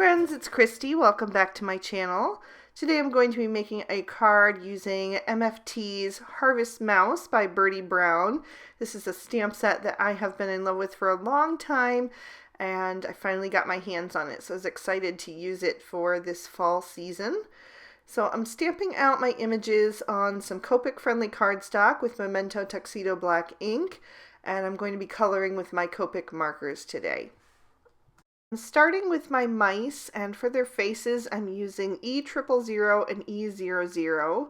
friends, it's Christy. Welcome back to my channel. Today I'm going to be making a card using MFT's Harvest Mouse by Birdie Brown. This is a stamp set that I have been in love with for a long time, and I finally got my hands on it, so I was excited to use it for this fall season. So I'm stamping out my images on some Copic friendly cardstock with Memento Tuxedo black ink, and I'm going to be coloring with my Copic markers today. I'm starting with my mice, and for their faces I'm using E000 and E00.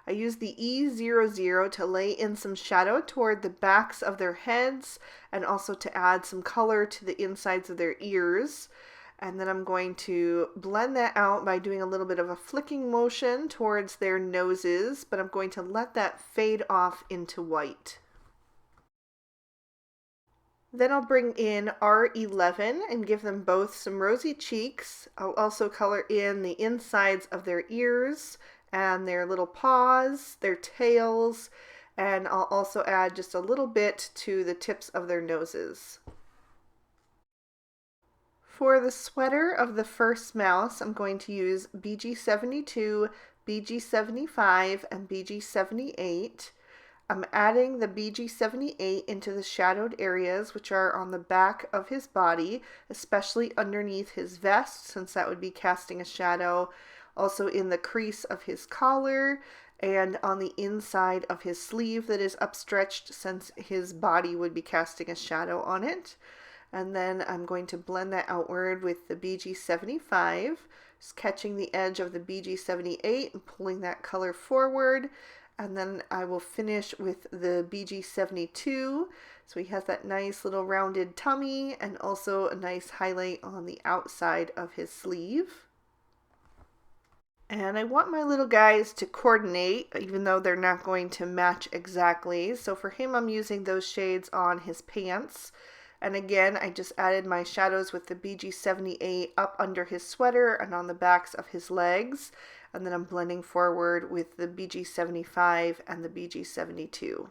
I use the E00 to lay in some shadow toward the backs of their heads and also to add some color to the insides of their ears. And then I'm going to blend that out by doing a little bit of a flicking motion towards their noses, but I'm going to let that fade off into white. Then I'll bring in R11 and give them both some rosy cheeks. I'll also color in the insides of their ears and their little paws, their tails, and I'll also add just a little bit to the tips of their noses. For the sweater of the first mouse, I'm going to use BG72, BG75, and BG78. I'm adding the BG78 into the shadowed areas, which are on the back of his body, especially underneath his vest, since that would be casting a shadow, also in the crease of his collar, and on the inside of his sleeve that is upstretched, since his body would be casting a shadow on it. And then I'm going to blend that outward with the BG75, just catching the edge of the BG78 and pulling that color forward. And then I will finish with the BG72, so he has that nice little rounded tummy and also a nice highlight on the outside of his sleeve. And I want my little guys to coordinate, even though they're not going to match exactly. So for him, I'm using those shades on his pants. And again, I just added my shadows with the BG78 up under his sweater and on the backs of his legs. And then I'm blending forward with the BG75 and the BG72.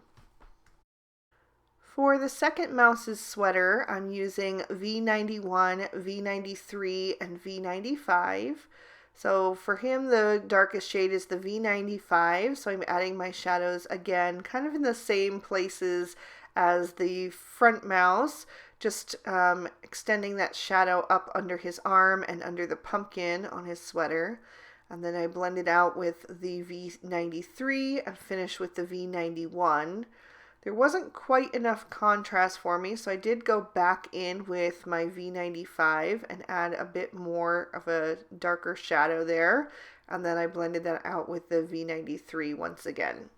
For the second mouse's sweater, I'm using V91, V93, and V95. So for him, the darkest shade is the V95, so I'm adding my shadows again, kind of in the same places as the front mouse, just extending that shadow up under his arm and under the pumpkin on his sweater. And then I blend it out with the V93 and finish with the V91. There wasn't quite enough contrast for me, so I did go back in with my V95 and add a bit more of a darker shadow there. And then I blended that out with the V93 once again.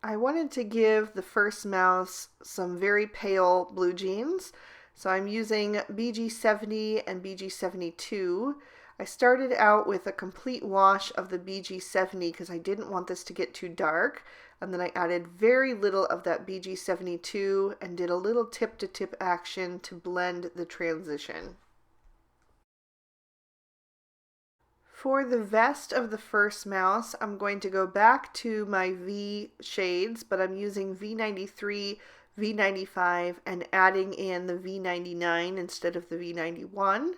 I wanted to give the first mouse some very pale blue jeans, so I'm using BG70 and BG72. I started out with a complete wash of the BG70 because I didn't want this to get too dark, and then I added very little of that BG72 and did a little tip-to-tip action to blend the transition. For the vest of the first mouse, I'm going to go back to my V shades, but I'm using V93, V95, and adding in the V99 instead of the V91.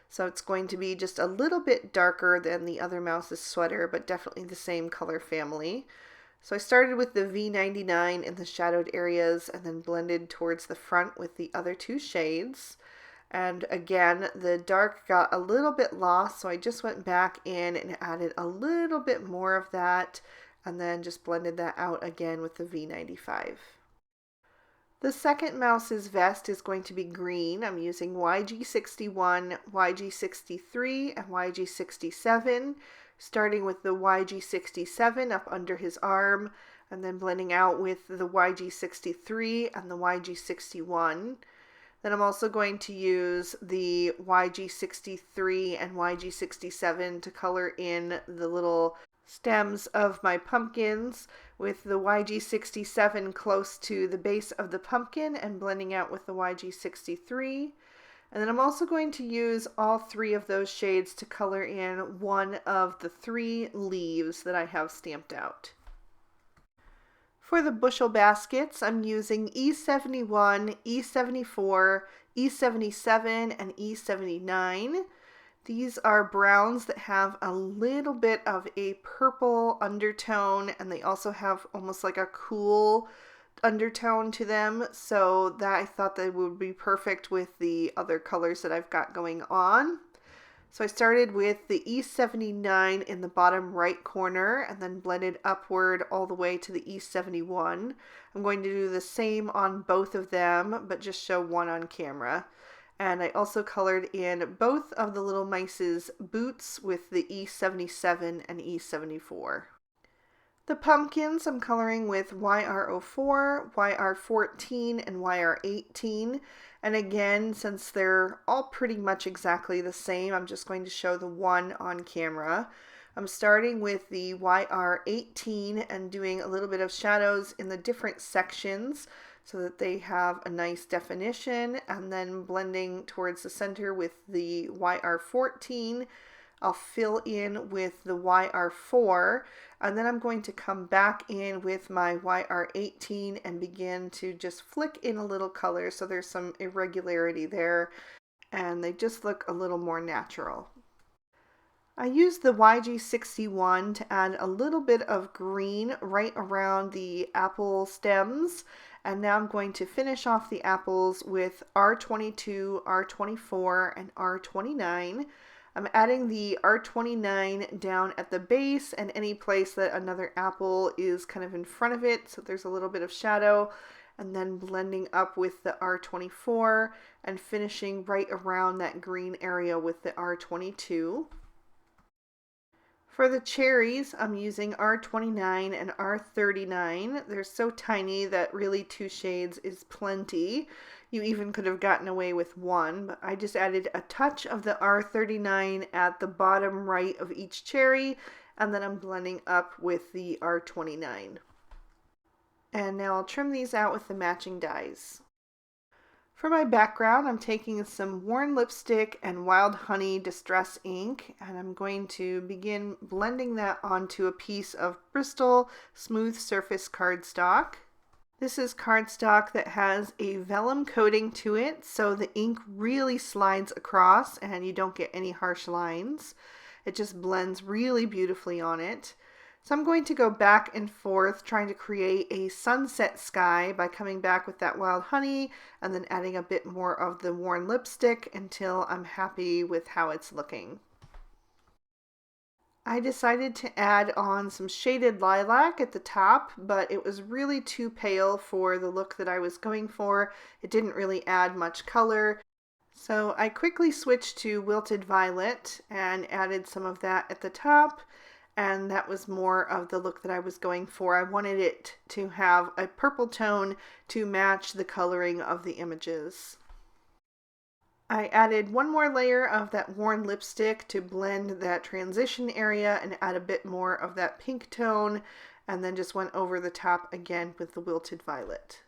So it's going to be just a little bit darker than the other mouse's sweater, but definitely the same color family. So I started with the V99 in the shadowed areas and then blended towards the front with the other two shades. And again, the dark got a little bit lost, so I just went back in and added a little bit more of that and then just blended that out again with the V95. The second mouse's vest is going to be green. I'm using YG61, YG63, and YG67, starting with the YG67 up under his arm, and then blending out with the YG63 and the YG61. Then I'm also going to use the YG63 and YG67 to color in the little stems of my pumpkins, with the YG67 close to the base of the pumpkin and blending out with the YG63. And then I'm also going to use all three of those shades to color in one of the three leaves that I have stamped out. For the bushel baskets, I'm using E71, E74, E77, and E79. These are browns that have a little bit of a purple undertone, and they also have almost like a cool undertone to them, so that I thought they would be perfect with the other colors that I've got going on. So I started with the E79 in the bottom right corner and then blended upward all the way to the E71. I'm going to do the same on both of them, but just show one on camera. And I also colored in both of the little mice's boots with the E77 and E74. The pumpkins I'm coloring with YR04, YR14, and YR18. And again, since they're all pretty much exactly the same, I'm just going to show the one on camera. I'm starting with the YR18 and doing a little bit of shadows in the different sections so that they have a nice definition, and then blending towards the center with the YR14. I'll fill in with the YR4, and then I'm going to come back in with my YR18 and begin to just flick in a little color so there's some irregularity there and they just look a little more natural. I used the YG61 to add a little bit of green right around the apple stems, and now I'm going to finish off the apples with R22, R24, and R29. I'm adding the R29 down at the base and any place that another apple is kind of in front of it, so there's a little bit of shadow, and then blending up with the R24 and finishing right around that green area with the R22. For the cherries, I'm using R29 and R39. They're so tiny that really 2 shades is plenty. You even could have gotten away with 1, but I just added a touch of the R39 at the bottom right of each cherry, and then I'm blending up with the R29. And now I'll trim these out with the matching dies. For my background, I'm taking some worn lipstick and Wild Honey Distress ink, and I'm going to begin blending that onto a piece of Bristol Smooth Surface cardstock. This is cardstock that has a vellum coating to it, so the ink really slides across and you don't get any harsh lines. It just blends really beautifully on it. So I'm going to go back and forth trying to create a sunset sky by coming back with that Wild Honey and then adding a bit more of the worn lipstick until I'm happy with how it's looking. I decided to add on some shaded lilac at the top, but it was really too pale for the look that I was going for. It didn't really add much color. So I quickly switched to wilted violet and added some of that at the top, and that was more of the look that I was going for. I wanted it to have a purple tone to match the coloring of the images. I added one more layer of that worn lipstick to blend that transition area and add a bit more of that pink tone, and then just went over the top again with the wilted violet.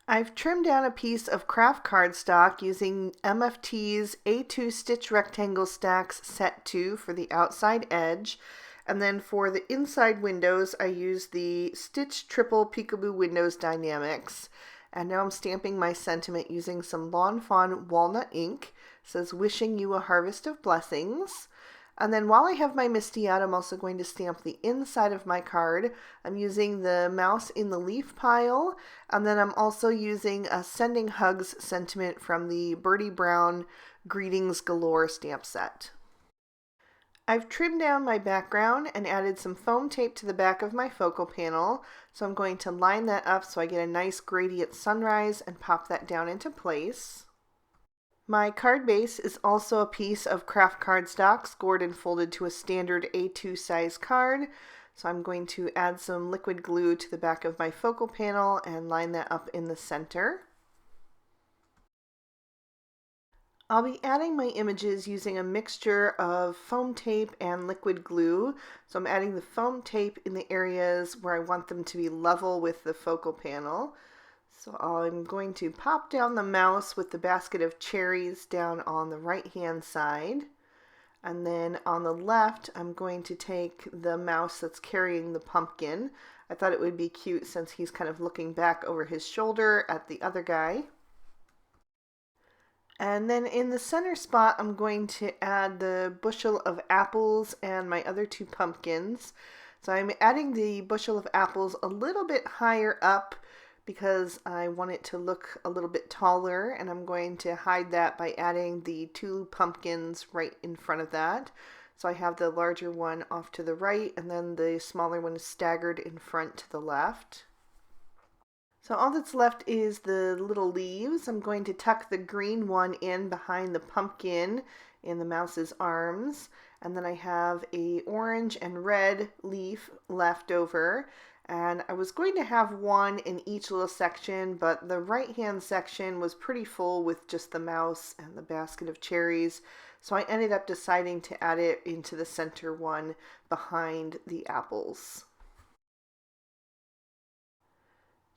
I've trimmed down a piece of craft cardstock using MFT's A2 Stitch Rectangle Stacks Set 2 for the outside edge, and then for the inside windows I used the Stitch Triple Peekaboo Windows Dynamics. And now I'm stamping my sentiment using some Lawn Fawn walnut ink. It says, "Wishing you a harvest of blessings." And then while I have my MISTI out, I'm also going to stamp the inside of my card. I'm using the mouse in the leaf pile, and then I'm also using a Sending Hugs sentiment from the Birdie Brown Greetings Galore stamp set. I've trimmed down my background and added some foam tape to the back of my focal panel, so I'm going to line that up so I get a nice gradient sunrise and pop that down into place. My card base is also a piece of craft cardstock scored and folded to a standard A2 size card, so I'm going to add some liquid glue to the back of my focal panel and line that up in the center. I'll be adding my images using a mixture of foam tape and liquid glue. So I'm adding the foam tape in the areas where I want them to be level with the focal panel. So I'm going to pop down the mouse with the basket of cherries down on the right hand side. And then on the left, I'm going to take the mouse that's carrying the pumpkin. I thought it would be cute since he's kind of looking back over his shoulder at the other guy. And then in the center spot, I'm going to add the bushel of apples and my other two pumpkins. So I'm adding the bushel of apples a little bit higher up because I want it to look a little bit taller, and I'm going to hide that by adding the two pumpkins right in front of that. So I have the larger one off to the right, and then the smaller one is staggered in front to the left. So all that's left is the little leaves. I'm going to tuck the green one in behind the pumpkin in the mouse's arms, and then I have a orange and red leaf left over. And I was going to have one in each little section, but the right-hand section was pretty full with just the mouse and the basket of cherries. So I ended up deciding to add it into the center one behind the apples.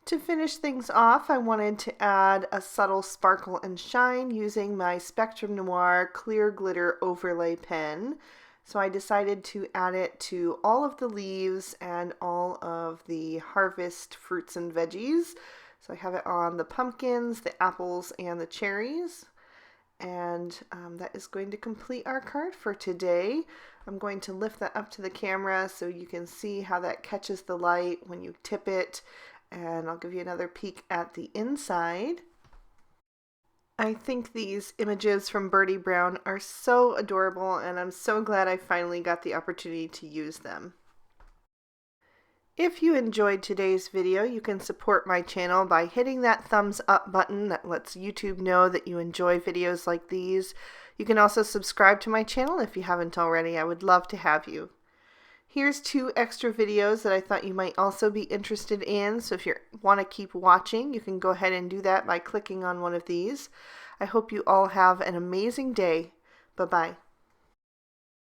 To finish things off, I wanted to add a subtle sparkle and shine using my Spectrum Noir Clear Glitter Overlay pen. So I decided to add it to all of the leaves and all of the harvest fruits and veggies. So I have it on the pumpkins, the apples, and the cherries. And that is going to complete our card for today. I'm going to lift that up to the camera so you can see how that catches the light when you tip it. And I'll give you another peek at the inside. I think these images from Birdie Brown are so adorable, and I'm so glad I finally got the opportunity to use them. If you enjoyed today's video, you can support my channel by hitting that thumbs up button that lets YouTube know that you enjoy videos like these. You can also subscribe to my channel if you haven't already. I would love to have you. Here's 2 extra videos that I thought you might also be interested in, so if you want to keep watching, you can go ahead and do that by clicking on one of these. I hope you all have an amazing day. Bye-bye.